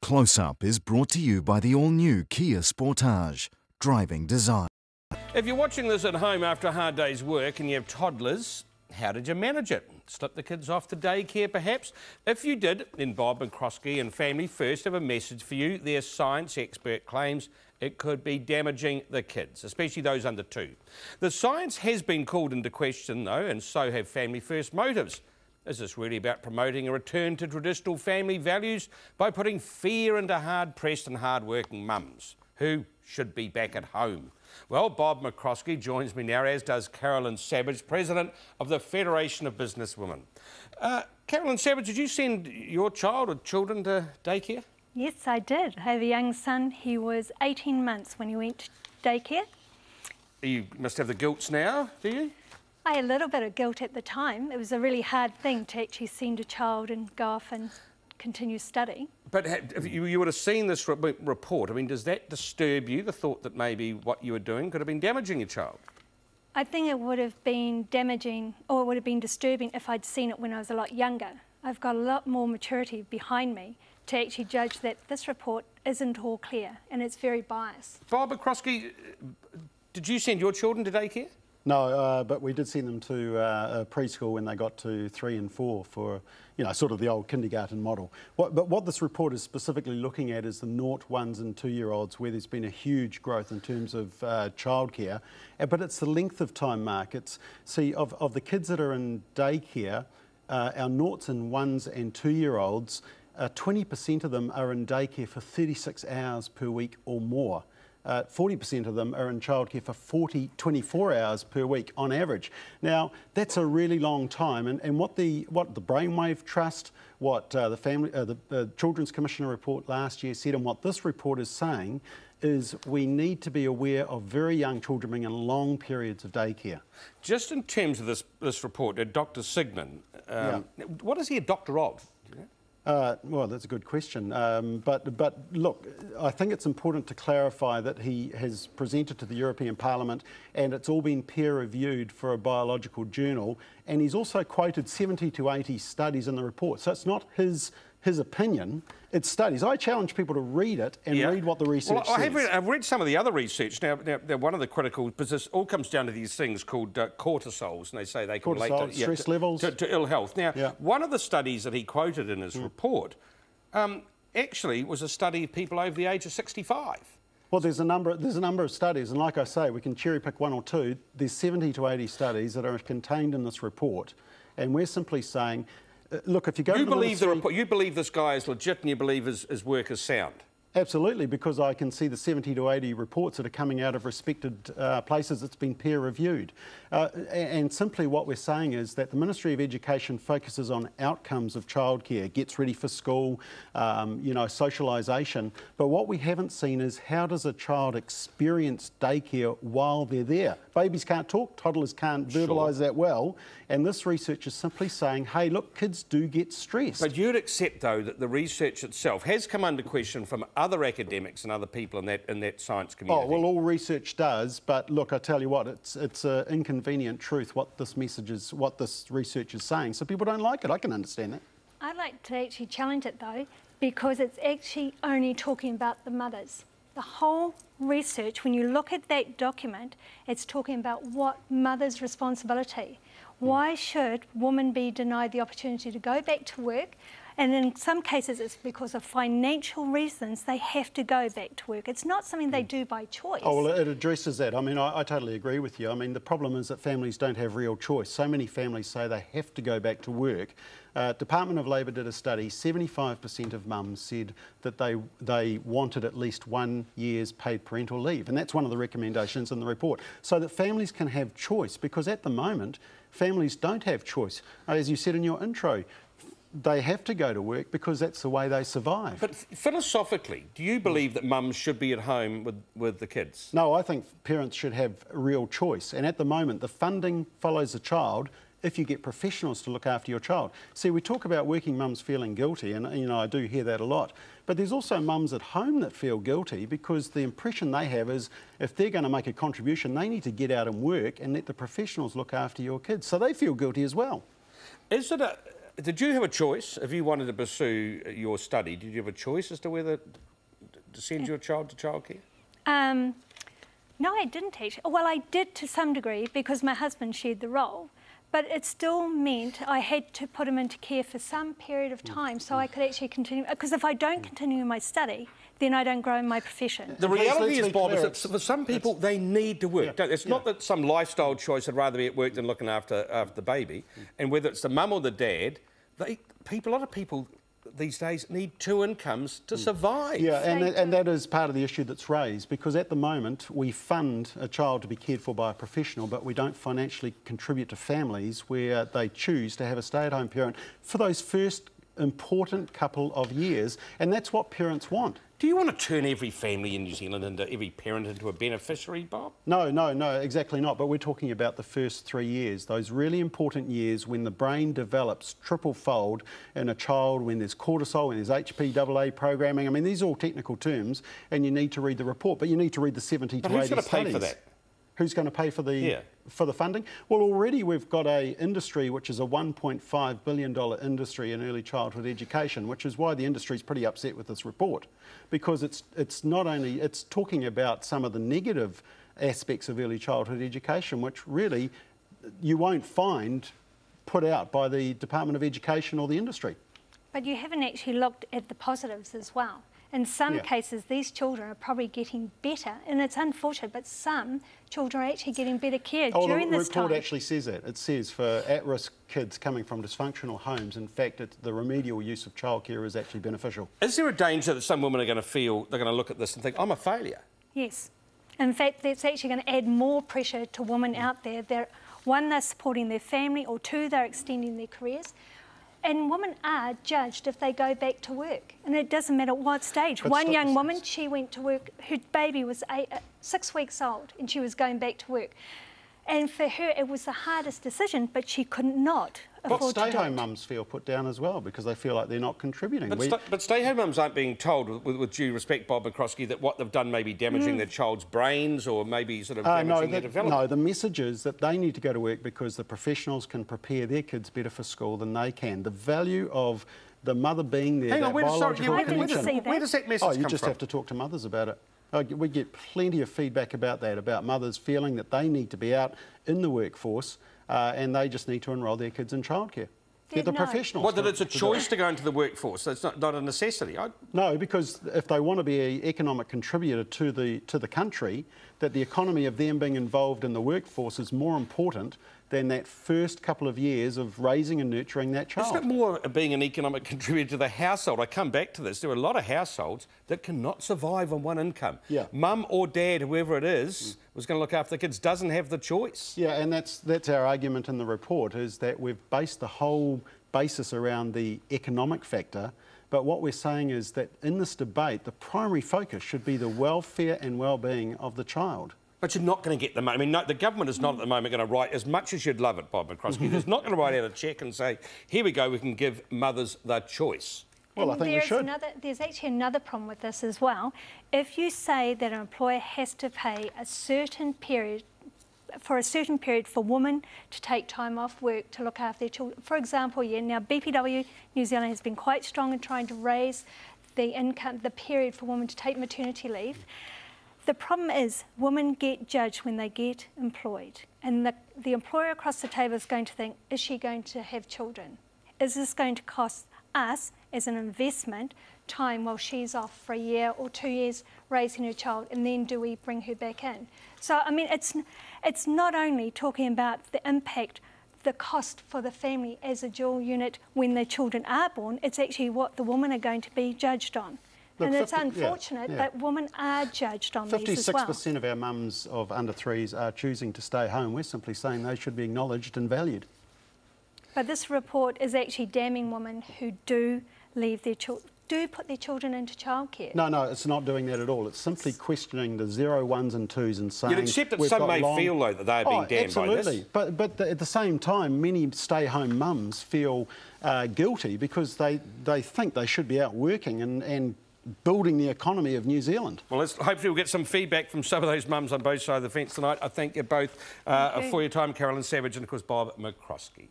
Close Up is brought to you by the all-new Kia Sportage, driving design. If you're watching this at home after a hard day's work and you have toddlers, how did you manage it? Slip the kids off to daycare, perhaps? If you did, then Bob McCoskrie and Family First have a message for you. Their science expert claims it could be damaging the kids, especially those under 2. The science has been called into question, though, and so have Family First motives. Is this really about promoting a return to traditional family values by putting fear into hard-pressed and hard-working mums who should be back at home? Well, Bob McCoskrie joins me now, as does Carolyn Savage, President of the Federation of Businesswomen. Carolyn Savage, did you send your child or children to daycare? Yes, I did. I have a young son. He was 18 months when he went to daycare. You must have the guilts now, do you? I had a little bit of guilt at the time. It was a really hard thing to actually send a child and go off and continue study. But if you would have seen this report. I mean, does that disturb you, the thought that maybe what you were doing could have been damaging your child? I think it would have been damaging, or it would have been disturbing if I'd seen it when I was a lot younger. I've got a lot more maturity behind me to actually judge that this report isn't all clear and it's very biased. Bob McCoskrie, did you send your children to daycare? No, but we did send them to a preschool when they got to 3 and 4 for, you know, sort of the old kindergarten model. But what this report is specifically looking at is the 0, 1 and 2-year-olds, where there's been a huge growth in terms of childcare. But it's the length of time, Mark. See, of the kids that are in daycare, our 0s and 1s and 2-year-olds, 20% of them are in daycare for 36 hours per week or more. 40% of them are in childcare for 24 hours per week on average. Now, that's a really long time, and what the Brainwave Trust, what the Children's Commissioner report last year said, and what this report is saying, is we need to be aware of very young children being in long periods of daycare. Just in terms of this report, Dr. Sigmund, what is he a doctor of? Well, that's a good question. But look, I think it's important to clarify that he has presented to the European Parliament and it's all been peer-reviewed for a biological journal, and he's also quoted 70 to 80 studies in the report. So it's not his opinion, it's studies. I challenge people to read it and read what the research says. I've read some of the other research. Now, one of the critical, because this all comes down to these things called cortisols, and they say they can relate to stress levels. To ill health. Now, one of the studies that he quoted in his report actually was a study of people over the age of 65. Well, there's a number of studies, and like I say, we can cherry pick 1 or 2. There's 70 to 80 studies that are contained in this report, and we're simply saying, look, if you go to the report, you believe this guy is legit and you believe his work is sound? Absolutely, because I can see the 70 to 80 reports that are coming out of respected places that's been peer-reviewed. And simply what we're saying is that the Ministry of Education focuses on outcomes of childcare, gets ready for school, you know, socialisation. But what we haven't seen is how does a child experience daycare while they're there? Babies can't talk, toddlers can't verbalise that well. And this research is simply saying, hey, look, kids do get stressed. But you'd accept, though, that the research itself has come under question from other academics and other people in that science community. Oh, well, all research does, but look, I tell you what, it's an inconvenient truth what this research is saying, so people don't like it. I can understand that. I'd like to actually challenge it, though, because it's actually only talking about the mothers. The whole research, when you look at that document, it's talking about what mother's responsibility. Why should women be denied the opportunity to go back to work? And in some cases, it's because of financial reasons they have to go back to work. It's not something they do by choice. Oh, well, it addresses that. I mean, I totally agree with you. I mean, the problem is that families don't have real choice. So many families say they have to go back to work. Department of Labour did a study. 75% of mums said that they wanted at least 1 year's paid parental leave. And that's one of the recommendations in the report. So that families can have choice, because at the moment, families don't have choice. As you said in your intro, they have to go to work because that's the way they survive. But philosophically, do you believe that mums should be at home with the kids? No, I think parents should have real choice. And at the moment, the funding follows the child if you get professionals to look after your child. See, we talk about working mums feeling guilty, and you know, I do hear that a lot. But there's also mums at home that feel guilty because the impression they have is if they're going to make a contribution, they need to get out and work and let the professionals look after your kids. So they feel guilty as well. Is it Did you have a choice if you wanted to pursue your study? Did you have a choice as to whether to send your child to childcare? No, I didn't actually. Well, I did to some degree because my husband shared the role, but it still meant I had to put him into care for some period of time so I could actually continue. Because if I don't continue in my study, then I don't grow in my profession. The reality is, Bob, is that for some people, they need to work. Yeah. It's not that some lifestyle choice would rather be at work than looking after the baby. And whether it's the mum or the dad, a lot of people these days need two incomes to survive. Yeah, and that is part of the issue that's raised, because at the moment we fund a child to be cared for by a professional, but we don't financially contribute to families where they choose to have a stay-at-home parent for those first important couple of years, and that's what parents want. Do you want to turn every family in New Zealand every parent into a beneficiary, Bob? No, exactly not. But we're talking about the first 3 years, those really important years when the brain develops triple-fold in a child, when there's cortisol, when there's HPAA programming. I mean, these are all technical terms, and you need to read the report, but you need to read the 70 to 80 studies. But who's going to pay for that? Who's going to pay for the funding? Well, already we've got a industry which is a $1.5 billion industry in early childhood education, which is why the industry is pretty upset with this report, because it's not only it's talking about some of the negative aspects of early childhood education, which really you won't find put out by the Department of Education or the industry. But you haven't actually looked at the positives as well. In some cases, these children are probably getting better, and it's unfortunate, but some children are actually getting better care during this time. The report actually says that. It says for at-risk kids coming from dysfunctional homes, in fact, the remedial use of childcare is actually beneficial. Is there a danger that some women are going to feel, they're going to look at this and think, I'm a failure? Yes. In fact, that's actually going to add more pressure to women out there. One, they're supporting their family, or two, they're extending their careers. And women are judged if they go back to work. And it doesn't matter what stage. One young woman, she went to work, her baby was 6 weeks old, and she was going back to work. And for her, it was the hardest decision, but she could not afford to do it. Stay-home mums feel put down as well, because they feel like they're not contributing. But stay-home mums aren't being told, with due respect, Bob McCoskrie, that what they've done may be damaging their child's brains or maybe sort of damaging their development. No, the message is that they need to go to work because the professionals can prepare their kids better for school than they can. The value of the mother being there, that biological connection. Where does that message come from? You just have to talk to mothers about it. We get plenty of feedback about that, about mothers feeling that they need to be out in the workforce and they just need to enrol their kids in childcare. They're the professionals. Well, that it's a choice to go into the workforce, so it's not a necessity. No, because if they want to be an economic contributor to the country, that the economy of them being involved in the workforce is more important than that first couple of years of raising and nurturing that child. It's not more being an economic contributor to the household. I come back to this. There are a lot of households that cannot survive on one income. Yeah. Mum or dad, whoever it is, was going to look after the kids, doesn't have the choice. Yeah, and that's our argument in the report, is that we've based the whole basis around the economic factor. But what we're saying is that in this debate, the primary focus should be the welfare and well-being of the child. But you're not going to get the money. I mean, no, the government is not at the moment going to write, as much as you'd love it, Bob McCoskrie, it's not going to write out a cheque and say, here we go, we can give mothers the choice. Well, I think we should. There's actually another problem with this as well. If you say that an employer has to pay a certain period for women to take time off work to look after their children. For example, now BPW New Zealand has been quite strong in trying to raise the period for women to take maternity leave. The problem is women get judged when they get employed, and the employer across the table is going to think, is she going to have children? Is this going to cost us as an investment time while she's off for a year or 2 years raising her child, and then do we bring her back in? So, I mean, it's not only talking about the impact, the cost for the family as a dual unit when the children are born, it's actually what the women are going to be judged on. Look, and it's unfortunate that women are judged on these as well. 56% of our mums of under threes are choosing to stay home. We're simply saying they should be acknowledged and valued. But this report is actually damning women who do leave their children, do put their children into childcare. No, it's not doing that at all. It's simply questioning the 0, 1s and 2s and saying... You'd accept that some may feel, though, that they're being damned by this. Absolutely. But at the same time, many stay-home mums feel guilty because they think they should be out working and building the economy of New Zealand. Well, hopefully we'll get some feedback from some of those mums on both sides of the fence tonight. I thank you both for your time, Carolyn Savage and, of course, Bob McCoskrie.